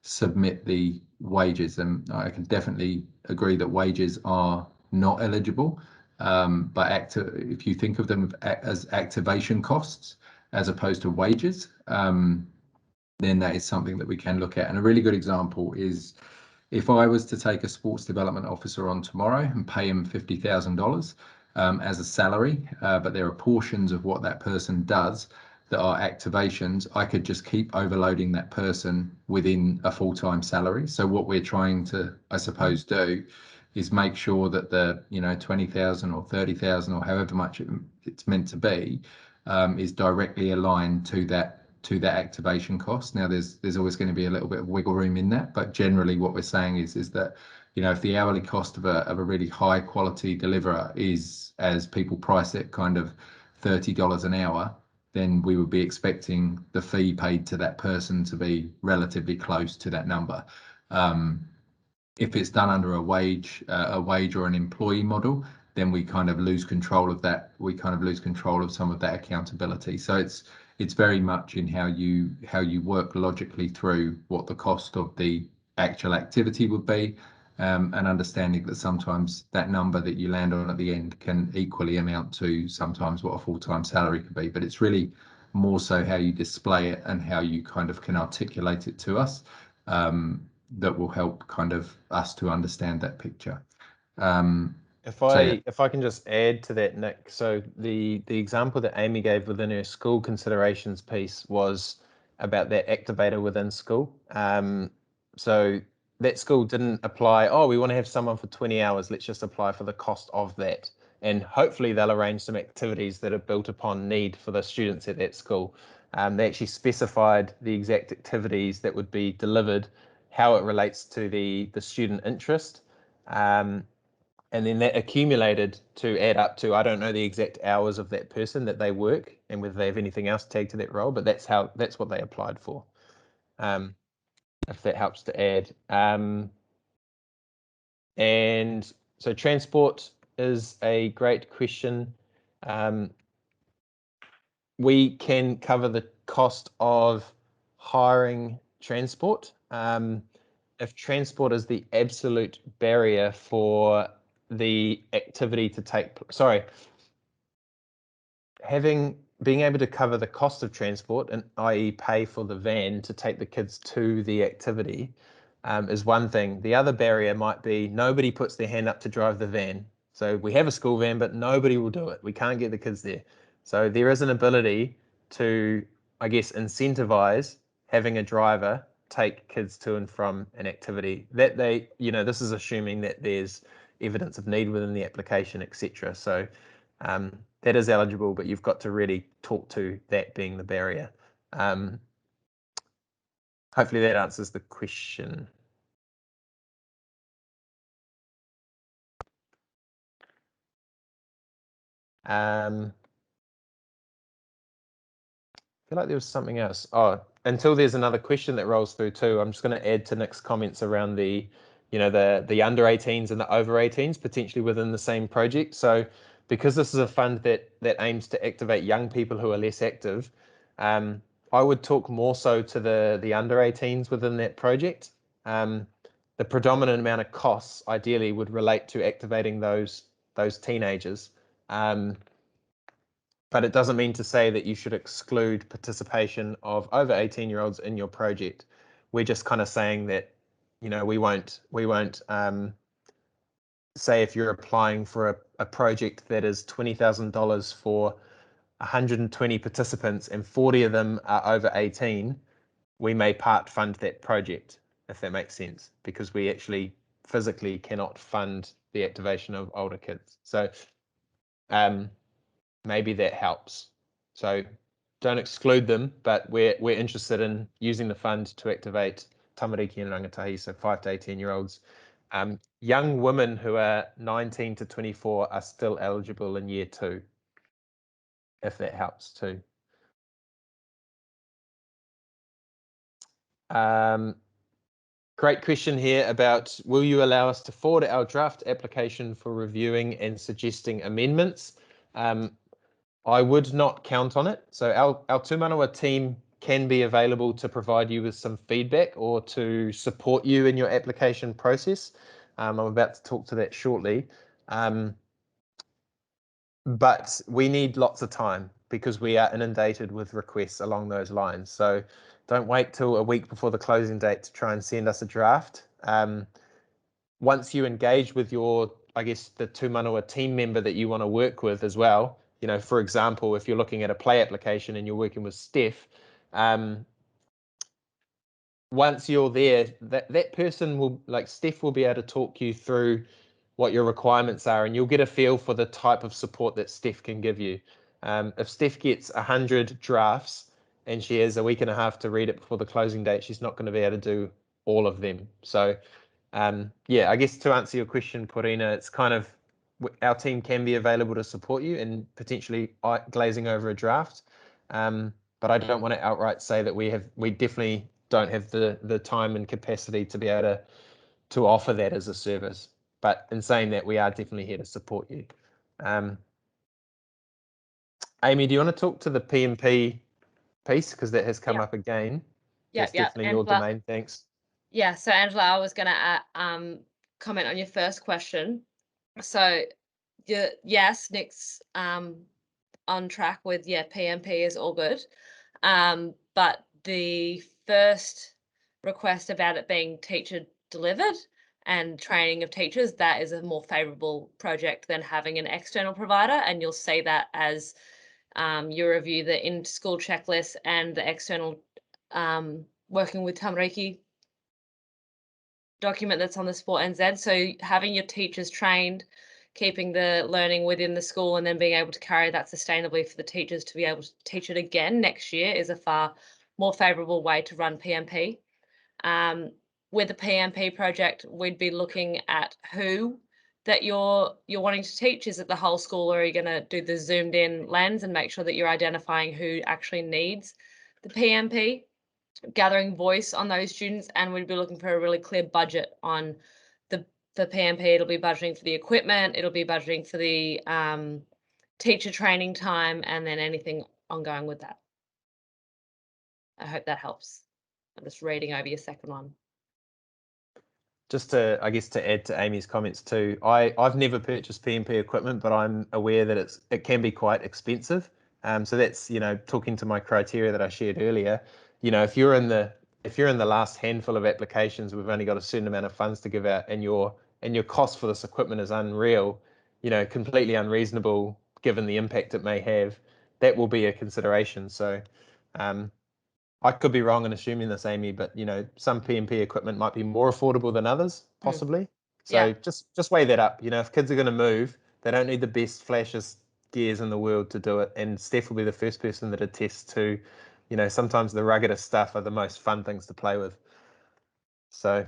submit the wages. And I can definitely agree that wages are not eligible, but if you think of them as activation costs as opposed to wages, then that is something that we can look at. And a really good example is if I was to take a sports development officer on tomorrow and pay him $50,000 as a salary, but there are portions of what that person does that are activations, I could just keep overloading that person within a full-time salary. So what we're trying to, I suppose, do is make sure that the 20,000 or 30,000 or however much it's meant to be is directly aligned to that that activation cost. Now, there's always going to be a little bit of wiggle room in that, but generally what we're saying is that, you know, if the hourly cost of a really high quality deliverer is, as people price it, kind of $30 an hour, then we would be expecting the fee paid to that person to be relatively close to that number. If it's done under a wage or an employee model, then we kind of lose control of that. We kind of lose control of some of that accountability. So it's very much in how you work logically through what the cost of the actual activity would be, and understanding that sometimes that number that you land on at the end can equally amount to sometimes what a full-time salary could be. But it's really more so how you display it and how you kind of can articulate it to us, that will help kind of us to understand that picture. If I can just add to that, Nick, so the example that Amy gave within her school considerations piece was about that activator within school. So that school didn't apply, oh, we want to have someone for 20 hours, let's just apply for the cost of that. And hopefully they'll arrange some activities that are built upon need for the students at that school. They actually specified the exact activities that would be delivered, how it relates to the student interest. And then that accumulated to add up to, I don't know the exact hours of that person that they work and whether they have anything else tagged to that role, but that's what they applied for. If that helps to add. And so transport is a great question. We can cover the cost of hiring transport. If transport is the absolute barrier for the activity to take, being able to cover the cost of transport, and i.e. pay for the van to take the kids to the activity, is one thing. The other barrier might be nobody puts their hand up to drive the van. So we have a school van, but nobody will do it. We can't get the kids there. So there is an ability to, I guess, incentivize having a driver take kids to and from an activity that they, you know, this is assuming that there's evidence of need within the application, etc. So that is eligible, but you've got to really talk to that being the barrier. Hopefully that answers the question. I feel like there was something else. Oh, until there's another question that rolls through too, I'm just going to add to Nick's comments around the, you know, the under 18s and the over 18s potentially within the same project. So because this is a fund that aims to activate young people who are less active, I would talk more so to the under 18s within that project. The predominant amount of costs ideally would relate to activating those teenagers. But it doesn't mean to say that you should exclude participation of over 18-year-olds in your project. We're just kind of saying that, you know, we won't say if you're applying for a project that is $20,000 for 120 participants and 40 of them are over 18, we may part fund that project, if that makes sense, because we actually physically cannot fund the activation of older kids. So maybe that helps. So don't exclude them, but we're interested in using the fund to activate tamariki and rangatahi, so 5 to 18-year-olds. Young women who are 19 to 24 are still eligible in year 2, if that helps too. Great question here about, will you allow us to forward our draft application for reviewing and suggesting amendments? I would not count on it. So our Tū Manawa team can be available to provide you with some feedback or to support you in your application process. I'm about to talk to that shortly. But we need lots of time because we are inundated with requests along those lines. So don't wait till a week before the closing date to try and send us a draft. Once you engage with your, I guess, the Tū Manawa team member that you want to work with as well, you know, for example, if you're looking at a play application and you're working with Steph, once you're there, that person will, like Steph will be able to talk you through what your requirements are, and you'll get a feel for the type of support that Steph can give you. If Steph gets 100 drafts and she has a week and a half to read it before the closing date, she's not going to be able to do all of them. So yeah, I guess to answer your question, Corina, it's kind of our team can be available to support you and potentially glazing over a draft. But I don't want to outright say that we definitely don't have the time and capacity to be able to offer that as a service. But in saying that, we are definitely here to support you. Amy, do you want to talk to the PMP piece, because that has come up again? That's definitely your domain. Thanks. Yeah, so Angela, I was going to comment on your first question. So yes, Nick's on track with PMP is all good, but the first request about it being teacher delivered and training of teachers, that is a more favourable project than having an external provider, and you'll see that as you review the in-school checklist and the external working with Tamariki document that's on the Sport NZ. So having your teachers trained, keeping the learning within the school, and then being able to carry that sustainably for the teachers to be able to teach it again next year is a far more favourable way to run PMP. With the PMP project, we'd be looking at who that you're wanting to teach. Is it the whole school, or are you going to do the zoomed in lens and make sure that you're identifying who actually needs the PMP, gathering voice on those students? And we'd be looking for a really clear budget on the PMP. It'll be budgeting for the equipment, it'll be budgeting for the teacher training time, and then anything ongoing with that. I hope that helps. I'm just reading over your second one. Just to, I guess, to add to Amy's comments too, I've never purchased PMP equipment, but I'm aware that it can be quite expensive. So that's, talking to my criteria that I shared earlier. If you're in the last handful of applications, we've only got a certain amount of funds to give out, and your cost for this equipment is unreal, completely unreasonable given the impact it may have, that will be a consideration. So I could be wrong in assuming this, Amy, but some PMP equipment might be more affordable than others, possibly. So just weigh that up. If kids are going to move, they don't need the best flashiest gears in the world to do it. And Steph will be the first person that attests to, sometimes the ruggedest stuff are the most fun things to play with. So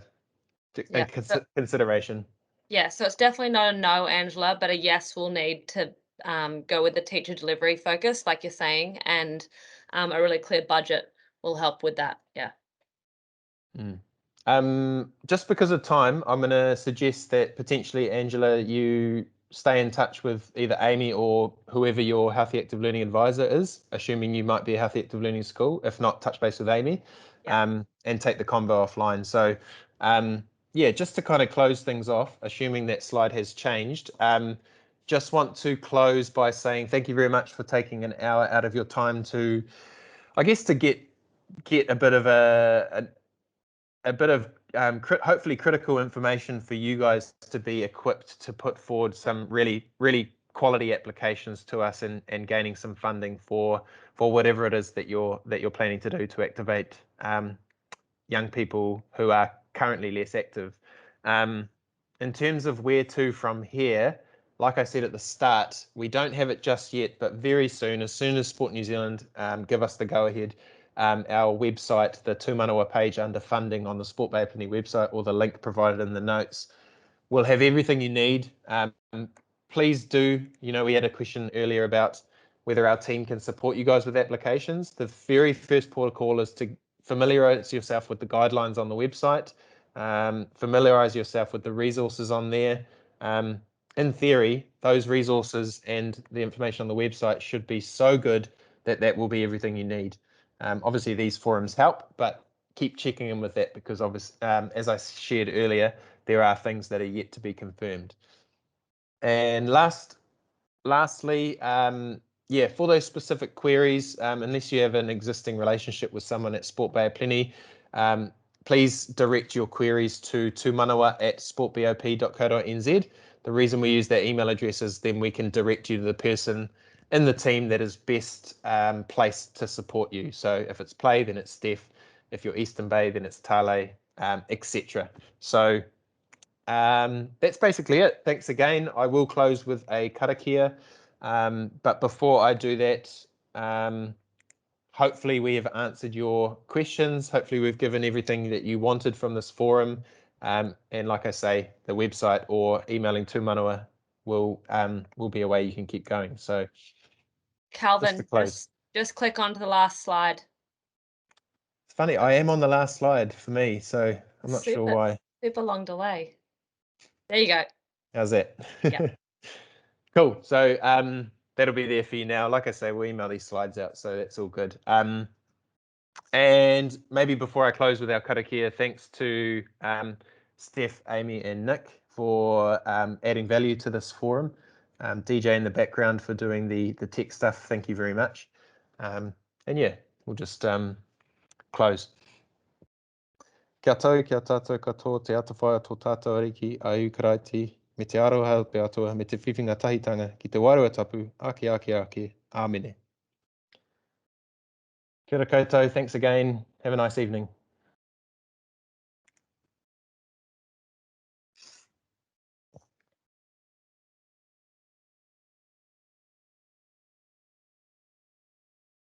consideration. Yeah, so it's definitely not a no, Angela, but a yes. We'll need to go with the teacher delivery focus, like you're saying, and a really clear budget will help with that. Yeah. Just because of time, I'm going to suggest that potentially, Angela, you stay in touch with either Amy or whoever your Healthy Active Learning advisor is, assuming you might be a Healthy Active Learning school. If not, touch base with Amy, and take the convo offline. So yeah, just to kind of close things off, assuming that slide has changed, just want to close by saying thank you very much for taking an hour out of your time to, I guess, to get a bit of hopefully critical information for you guys to be equipped to put forward some really, really quality applications to us, and gaining some funding for whatever it is that you're planning to do to activate young people who are currently less active. In terms of where to from here, like I said at the start, we don't have it just yet, but very soon, as soon as Sport New Zealand give us the go-ahead, our website, the Tū Manawa page under funding on the Sport Bay Plenty website, or the link provided in the notes, will have everything you need. Please do, we had a question earlier about whether our team can support you guys with applications. The very first protocol is to familiarize yourself with the guidelines on the website, familiarize yourself with the resources on there. In theory, those resources and the information on the website should be so good that will be everything you need. Obviously, these forums help, but keep checking in with that, because obviously, as I shared earlier, there are things that are yet to be confirmed. And lastly, yeah, for those specific queries, unless you have an existing relationship with someone at Sport Bay Plenty, please direct your queries to tūmanawa@sportbop.co.nz. The reason we use that email address is then we can direct you to the person in the team that is best placed to support you. So if it's Play, then it's Steph. If you're Eastern Bay, then it's Tale, etc. So that's basically it. Thanks again. I will close with a karakia, but before I do that, hopefully we have answered your questions. Hopefully we've given everything that you wanted from this forum. And like I say, the website or emailing Tū Manawa will be a way you can keep going. So Calvin, just click onto the last slide. it's funny, I am on the last slide for me, so I'm not sure why. Super long delay. There you go. How's that? Yeah. Cool. So that'll be there for you now. Like I say, we'll email these slides out, so that's all good. And maybe before I close with our karakia, thanks to Steph, Amy and Nick for adding value to this forum. DJ in the background for doing the tech stuff. Thank you very much. And yeah, we'll just close. Kia tau, kia tātou katoa, te atawhaia tō tātou ariki a Ukaraiti, me te aroha o te atua, me te whiwhinga tahitanga, ki te warua tapu, ake, āmene. Kia ora koutou, thanks again, have a nice evening.